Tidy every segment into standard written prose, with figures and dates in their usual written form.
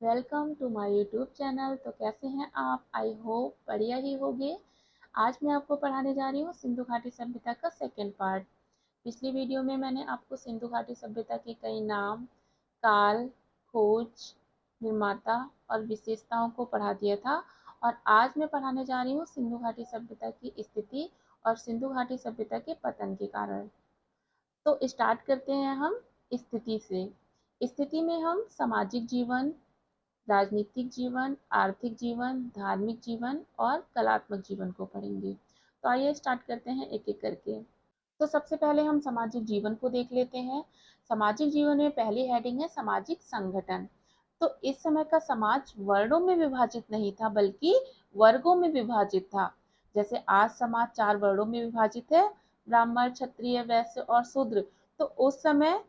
Welcome to my YouTube channel. तो कैसे हैं आप? आई होप बढ़िया ही होंगे। आज मैं आपको पढ़ाने जा रही हूँ सिंधु घाटी सभ्यता का सेकेंड पार्ट। पिछली वीडियो में मैंने आपको सिंधु घाटी सभ्यता के कई नाम, काल, खोज, निर्माता और विशेषताओं को पढ़ा दिया था। और आज मैं पढ़ाने जा रही हूँ सिंधु घाटी सभ्यता की स्थिति और सिंधु घाटी सभ्यता के पतन के कारण। तो स्टार्ट करते हैं हम स्थिति से। स्थिति में हम सामाजिक जीवन, राजनीतिक जीवन, आर्थिक जीवन, धार्मिक जीवन और कलात्मक जीवन को पढ़ेंगे। तो आइए स्टार्ट करते हैं एक एक करके। तो सबसे पहले हम सामाजिक जीवन को देख लेते हैं। सामाजिक जीवन में पहली हेडिंग है सामाजिक संगठन। तो इस समय का समाज वर्णों में विभाजित नहीं था बल्कि वर्गों में विभाजित था। जैसे आज समाज 4 वर्णों में विभाजित है, ब्राह्मण, क्षत्रिय, वैश्य और शूद्र। तो उस समय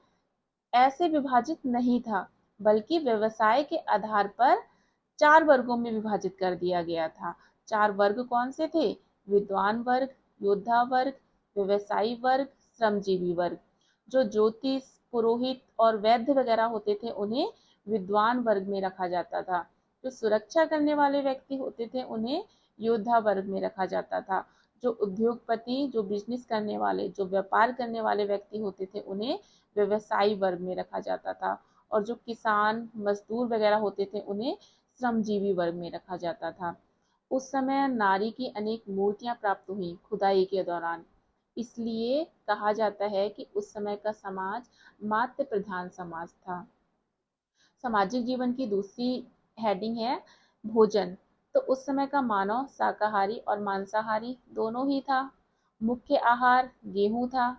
ऐसे विभाजित नहीं था बल्कि व्यवसाय के आधार पर 4 वर्गों में विभाजित कर दिया गया था। 4 वर्ग कौन से थे? विद्वान वर्ग, योद्धा वर्ग, व्यवसायी वर्ग, श्रमजीवी वर्ग। जो ज्योतिष, पुरोहित और वैद्य वगैरह होते थे उन्हें विद्वान वर्ग में रखा जाता था। जो सुरक्षा करने वाले व्यक्ति होते थे उन्हें योद्धा वर्ग में रखा जाता था। जो उद्योगपति, जो बिजनेस करने वाले, जो व्यापार करने वाले व्यक्ति होते थे उन्हें व्यवसायी वर्ग में रखा जाता था। और जो किसान, मजदूर वगैरह होते थे उन्हें श्रमजीवी वर्ग में रखा जाता था। उस समय नारी की अनेक मूर्तियां प्राप्त हुई खुदाई के दौरान। इसलिए कहा जाता है कि उस समय का समाज मातृ प्रधान समाज था। सामाजिक जीवन की दूसरी हेडिंग है भोजन। तो उस समय का मानव शाकाहारी और मांसाहारी दोनों ही था। मुख्य आहार गेहूं था।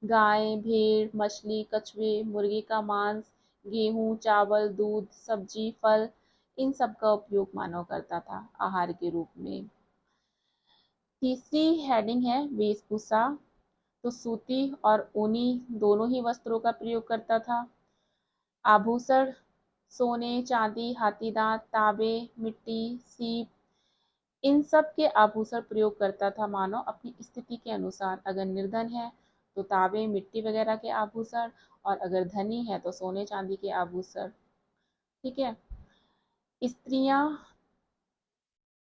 गाय, भेड़, मछली, कछुए, मुर्गी का मांस, गेहूं, चावल, दूध, सब्जी, फल, इन सब का उपयोग मानव करता था आहार के रूप में। तीसरी हेडिंग है वेशभूषा। तो सूती और ऊनी दोनों ही वस्त्रों का प्रयोग करता था। आभूषण सोने, चांदी, हाथी दांत, तांबे, मिट्टी, सीप, इन सब के आभूषण प्रयोग करता था मानव अपनी स्थिति के अनुसार। अगर निर्धन है तो तांबे, मिट्टी वगैरह के आभूषण, और अगर धनी है तो सोने चांदी के आभूषण। ठीक है। स्त्रियां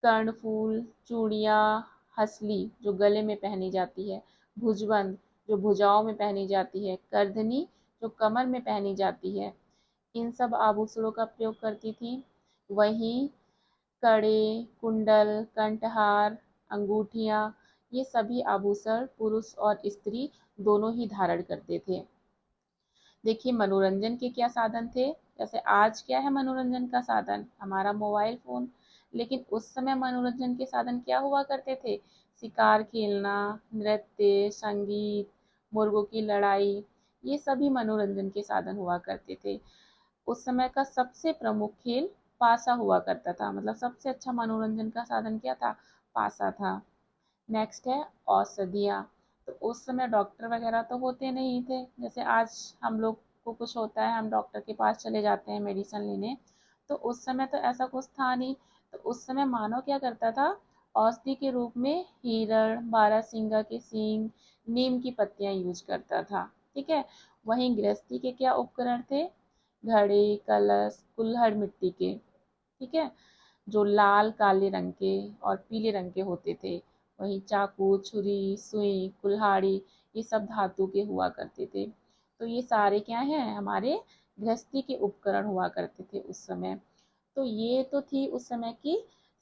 कर्णफूल, चूड़ियां, हसली जो गले में पहनी जाती है, भुजबंद जो भुजाओं में पहनी जाती है, करधनी जो कमर में पहनी जाती है, इन सब आभूषणों का प्रयोग करती थी। वहीं कड़े, कुंडल, कंठहार, अंगूठियां, ये सभी आभूषण पुरुष और स्त्री दोनों ही धारण करते थे। देखिए मनोरंजन के क्या साधन थे। जैसे आज क्या है मनोरंजन का साधन? हमारा मोबाइल फोन। लेकिन उस समय मनोरंजन के साधन क्या हुआ करते थे? शिकार खेलना, नृत्य, संगीत, मुर्गों की लड़ाई, ये सभी मनोरंजन के साधन हुआ करते थे। उस समय का सबसे प्रमुख खेल पासा हुआ करता था। मतलब सबसे अच्छा मनोरंजन का साधन क्या था? पासा था। नेक्स्ट है औषधियाँ। तो उस समय डॉक्टर वगैरह तो होते नहीं थे। जैसे आज हम लोग को कुछ होता है हम डॉक्टर के पास चले जाते हैं मेडिसिन लेने। तो उस समय तो ऐसा कुछ था नहीं। तो उस समय मानव क्या करता था? औषधि के रूप में हिरण, बारहसिंगा के सींग, नीम की पत्तियां यूज करता था। ठीक है। वहीं गृहस्थी के क्या उपकरण थे? घड़े, कलश, कुल्हड़ मिट्टी के। ठीक है। जो लाल, काले रंग के और पीले रंग के होते थे। वहीं चाकू, छुरी, सुई, कुल्हाड़ी, ये सब धातु के हुआ करते थे। तो ये सारे क्या हैं? हमारे गृहस्थी के उपकरण हुआ करते थे उस समय। तो ये तो थी उस समय की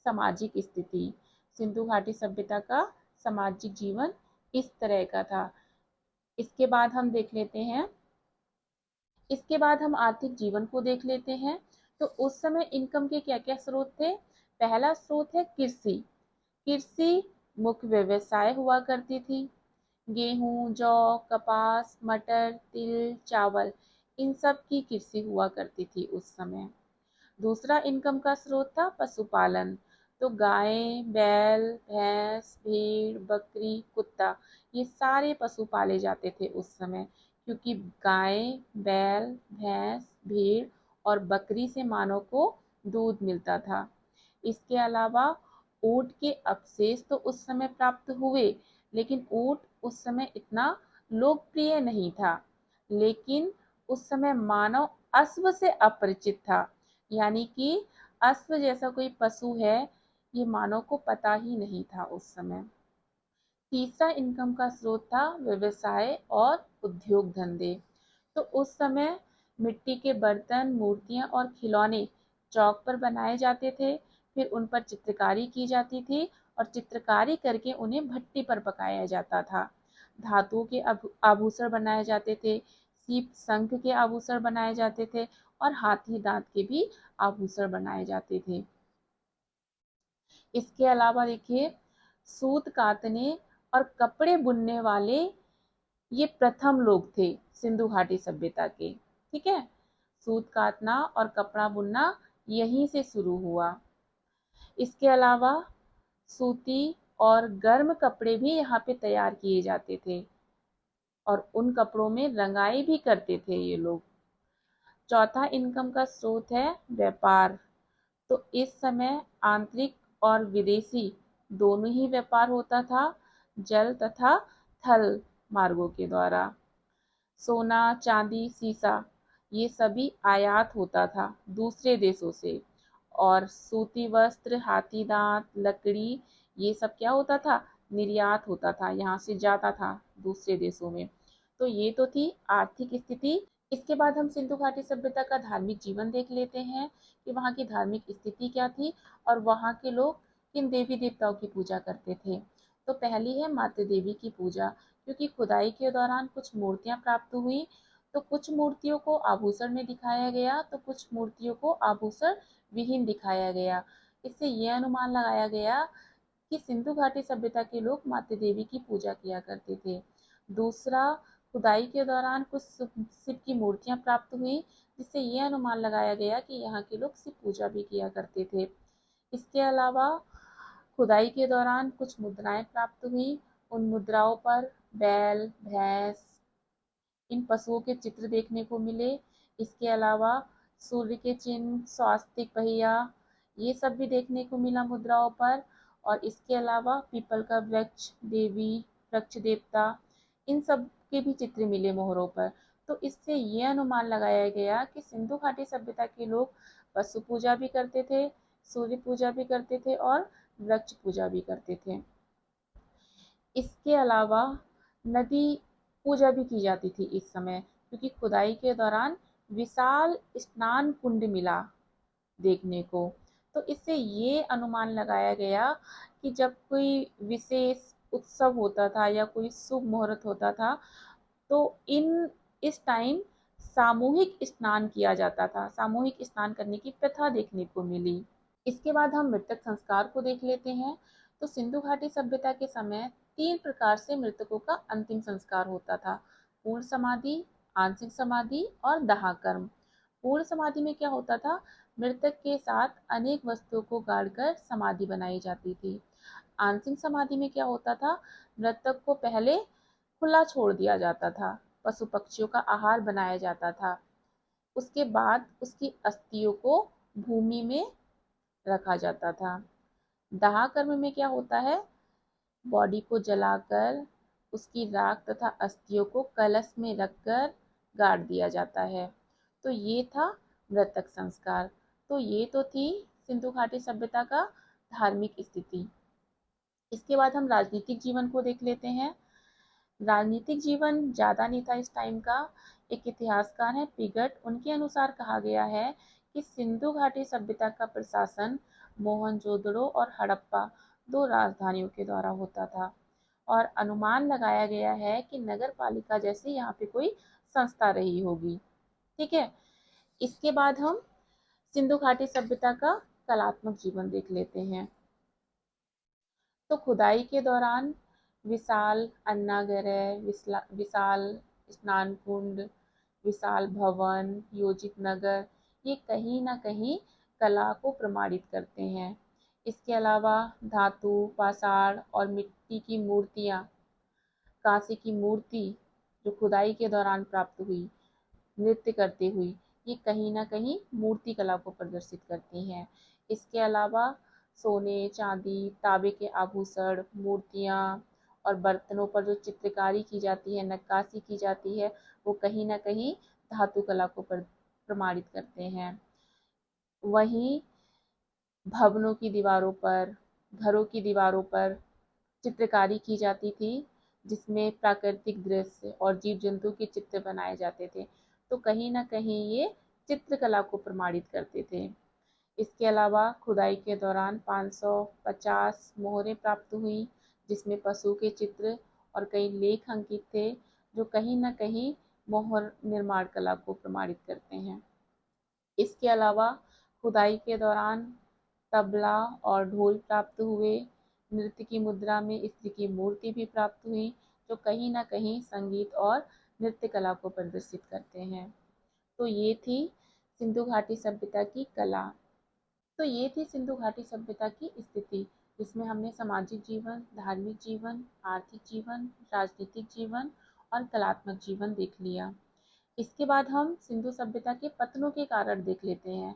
सामाजिक स्थिति। सिंधु घाटी सभ्यता का सामाजिक जीवन इस तरह का था। इसके बाद हम देख लेते हैं, इसके बाद हम आर्थिक जीवन को देख लेते हैं। तो उस समय इनकम के क्या क्या स्रोत थे? पहला स्रोत है कृषि। कृषि मुख्य व्यवसाय हुआ करती थी। गेहूं, जौ, कपास, मटर, तिल, चावल, इन सब की कृषि हुआ करती थी उस समय। दूसरा इनकम का स्रोत था पशुपालन। तो गाय, बैल, भैंस, भेड़, बकरी, कुत्ता, ये सारे पशु पाले जाते थे उस समय। क्योंकि गाय, बैल, भैंस, भेड़ और बकरी से मानव को दूध मिलता था। इसके अलावा ऊँट के अवशेष तो उस समय प्राप्त हुए, लेकिन ऊँट उस समय इतना लोकप्रिय नहीं था। लेकिन उस समय मानव अश्व से अपरिचित था। यानी कि अश्व जैसा कोई पशु है, ये मानव को पता ही नहीं था उस समय। तीसरा इनकम का स्रोत था व्यवसाय और उद्योग धंधे। तो उस समय मिट्टी के बर्तन, मूर्तियां और खिलौने चौक पर बनाए जाते थे, फिर उन पर चित्रकारी की जाती थी और चित्रकारी करके उन्हें भट्टी पर पकाया जाता था। धातुओं के आभूषण बनाए जाते थे, सीप शंख के आभूषण बनाए जाते थे और हाथी दांत के भी आभूषण बनाए जाते थे। इसके अलावा देखिए, सूत कातने और कपड़े बुनने वाले ये प्रथम लोग थे सिंधु घाटी सभ्यता के। ठीक है, सूत काटना और कपड़ा बुनना यहीं से शुरू हुआ। इसके अलावा सूती और गर्म कपड़े भी यहाँ पे तैयार किए जाते थे और उन कपड़ों में रंगाई भी करते थे ये लोग। चौथा इनकम का स्रोत है व्यापार। तो इस समय आंतरिक और विदेशी दोनों ही व्यापार होता था, जल तथा थल मार्गों के द्वारा। सोना, चांदी, सीसा ये सभी आयात होता था दूसरे देशों से, और सूती वस्त्र, हाथी दांत, लकड़ी ये सब क्या होता था, निर्यात होता था, यहाँ से जाता था दूसरे देशों में। तो ये तो थी आर्थिक स्थिति। इसके बाद हम सिंधु घाटी सभ्यता का धार्मिक जीवन देख लेते हैं कि वहाँ की धार्मिक स्थिति क्या थी और वहाँ के लोग किन देवी देवताओं की पूजा करते थे। तो पहली है मातृ देवी की पूजा, क्योंकि खुदाई के दौरान कुछ मूर्तियां प्राप्त हुई, तो कुछ मूर्तियों को आभूषण में दिखाया गया तो कुछ मूर्तियों को आभूषण विहीन दिखाया गया। इससे यह अनुमान लगाया गया कि सिंधु घाटी सभ्यता के लोग माता देवी की पूजा किया करते थे। दूसरा, खुदाई के दौरान कुछ शिव की मूर्तियां प्राप्त हुई, जिससे यह अनुमान लगाया गया कि यहाँ के लोग शिव पूजा भी किया करते थे। इसके अलावा खुदाई के दौरान कुछ मुद्राएं प्राप्त हुई, उन मुद्राओं पर बैल, भैंस, इन पशुओं के चित्र देखने को मिले। इसके अलावा सूर्य के चिन्ह, स्वास्तिक पहिया ये सब भी देखने को मिला मुद्राओं पर। और इसके अलावा पीपल का वृक्ष, देवी, वृक्ष देवता, इन सब के भी चित्र मिले मोहरों पर। तो इससे ये अनुमान लगाया गया कि सिंधु घाटी सभ्यता के लोग पशु पूजा भी करते थे, सूर्य पूजा भी करते थे और वृक्ष पूजा भी करते थे। इसके अलावा नदी पूजा भी की जाती थी इस समय, क्योंकि खुदाई के दौरान विशाल स्नान कुंड मिला देखने को। तो इससे ये अनुमान लगाया गया कि जब कोई विशेष उत्सव होता था या कोई शुभ मुहूर्त होता था, तो इस टाइम सामूहिक स्नान किया जाता था, सामूहिक स्नान करने की प्रथा देखने को मिली। इसके बाद हम मृतक संस्कार को देख लेते हैं। तो सिंधु घाटी सभ्यता के समय 3 प्रकार से मृतकों का अंतिम संस्कार होता था: पूर्ण समाधि, आंशिक समाधि और दाह कर्म। पूर्ण समाधि में क्या होता था, मृतक के साथ अनेक वस्तुओं को गाड़कर समाधि बनाई जाती थी। आंशिक समाधि में क्या होता था, मृतक को पहले खुला छोड़ दिया जाता था, पशु पक्षियों का आहार बनाया जाता था, उसके बाद उसकी अस्थियों को भूमि में रखा जाता था। दाह कर्म में क्या होता है, बॉडी को जलाकर उसकी राख तथा अस्थियों को कलश में रखकर गाड़ दिया जाता है। तो ये था मृतक संस्कार। तो ये तो थी सिंधु घाटी सभ्यता का धार्मिक स्थिति। इसके बाद हम राजनीतिक जीवन को देख लेते हैं। राजनीतिक जीवन ज़्यादा नहीं था इस टाइम का। एक इतिहासकार हैं पिगट, उनके अनुसार कहा गया है कि सिंधु घाटी सभ्यता का प्रशासन मोहनजोदड़ो और हड़प्पा 2 राजधानियों के द्वारा होता था, और अनुमान लगाया गया है कि नगर पालिका जैसी यहाँ पे कोई संस्था रही होगी। ठीक है, इसके बाद हम सिंधु घाटी सभ्यता का कलात्मक जीवन देख लेते हैं। तो खुदाई के दौरान विशाल अन्नागृह, विशाल स्नान कुंड, विशाल भवन, योजित नगर, ये कहीं ना कहीं कला को प्रमाणित करते हैं। इसके अलावा धातु, पाषाण और मिट्टी की मूर्तियाँ, कांसे की मूर्ति जो खुदाई के दौरान प्राप्त हुई नृत्य करती हुई, ये कहीं ना कहीं मूर्ति कला को प्रदर्शित करती हैं। इसके अलावा सोने, चांदी, तांबे के आभूषण, मूर्तियाँ और बर्तनों पर जो चित्रकारी की जाती है, नक्काशी की जाती है, वो कहीं ना कहीं धातु कला को प्रमाणित करते हैं। वहीं भवनों की दीवारों पर, घरों की दीवारों पर चित्रकारी की जाती थी, जिसमें प्राकृतिक दृश्य और जीव जंतु के चित्र बनाए जाते थे। तो कहीं ना कहीं ये चित्रकला को प्रमाणित करते थे। इसके अलावा खुदाई के दौरान 550 मोहरें प्राप्त हुई, जिसमें पशु के चित्र और कई लेख अंकित थे, जो कहीं न कहीं मोहर निर्माण कला को प्रमाणित करते हैं। इसके अलावा खुदाई के दौरान तबला और ढोल प्राप्त हुए। नृत्य की मुद्रा में स्त्री की मूर्ति भी प्राप्त हुई, जो कहीं न कहीं संगीत और नृत्य कला को प्रदर्शित करते हैं। तो ये थी सिंधु घाटी सभ्यता की कला। तो ये थी सिंधु घाटी सभ्यता की स्थिति, जिसमें हमने सामाजिक जीवन, धार्मिक जीवन, आर्थिक जीवन, राजनीतिक जीवन और कलात्मक जीवन देख लिया। इसके बाद हम सिंधु सभ्यता के पतनों के कारण देख लेते हैं।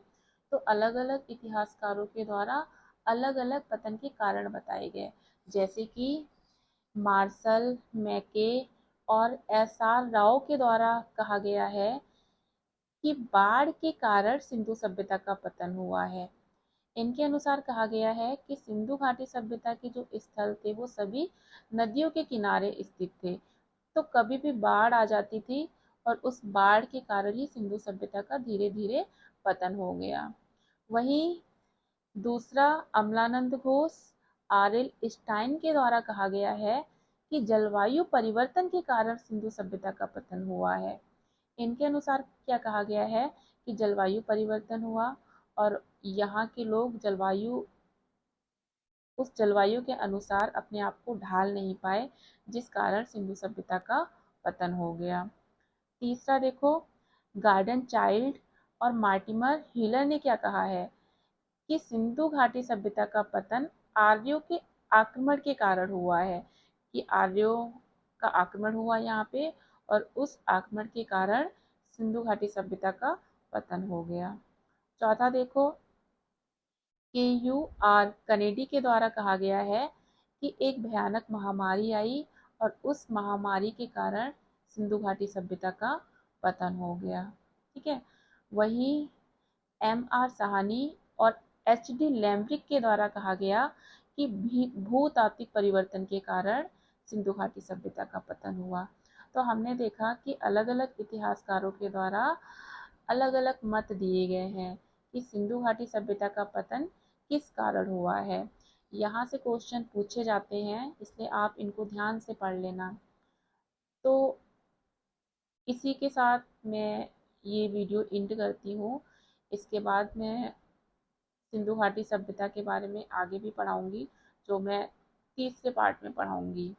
तो अलग अलग इतिहासकारों के द्वारा अलग अलग पतन के कारण बताए गए, जैसे कि मार्शल, मैके और एस आर राव के द्वारा कहा गया है कि बाढ़ के कारण सिंधु सभ्यता का पतन हुआ है। इनके अनुसार कहा गया है कि सिंधु घाटी सभ्यता के जो स्थल थे वो सभी नदियों के किनारे स्थित थे, तो कभी भी बाढ़ आ जाती थी और उस बाढ़ के कारण ही सिंधु सभ्यता का धीरे धीरे पतन हो गया। वहीं दूसरा, Amalananda Ghosh, R L Stein के द्वारा कहा गया है कि जलवायु परिवर्तन के कारण सिंधु सभ्यता का पतन हुआ है। इनके अनुसार क्या कहा गया है कि जलवायु परिवर्तन हुआ और यहाँ के लोग उस जलवायु के अनुसार अपने आप को ढाल नहीं पाए, जिस कारण सिंधु सभ्यता का पतन हो गया। तीसरा देखो, गार्डन चाइल्ड और मार्टिमर हीलर ने क्या कहा है कि सिंधु घाटी सभ्यता का पतन आर्यों के आक्रमण के कारण हुआ है, कि आर्यों का आक्रमण हुआ यहाँ पे और उस आक्रमण के कारण सिंधु घाटी सभ्यता का पतन हो गया। चौथा देखो, के कनेडी के द्वारा कहा गया है कि एक भयानक महामारी आई और उस महामारी के कारण सिंधु घाटी सभ्यता का पतन हो गया। ठीक है। वहीं M R साहनी और H.D. लैम्ब्रिक के द्वारा कहा गया कि भूतात्विक परिवर्तन के कारण सिंधु घाटी सभ्यता का पतन हुआ। तो हमने देखा कि अलग अलग इतिहासकारों के द्वारा अलग अलग मत दिए गए हैं कि सिंधु घाटी सभ्यता का पतन किस कारण हुआ है। यहाँ से क्वेश्चन पूछे जाते हैं, इसलिए आप इनको ध्यान से पढ़ लेना। तो इसी के साथ मैं ये वीडियो एंड करती हूँ। इसके बाद मैं सिंधु घाटी सभ्यता के बारे में आगे भी पढ़ाऊंगी, जो मैं तीसरे पार्ट में पढ़ाऊंगी।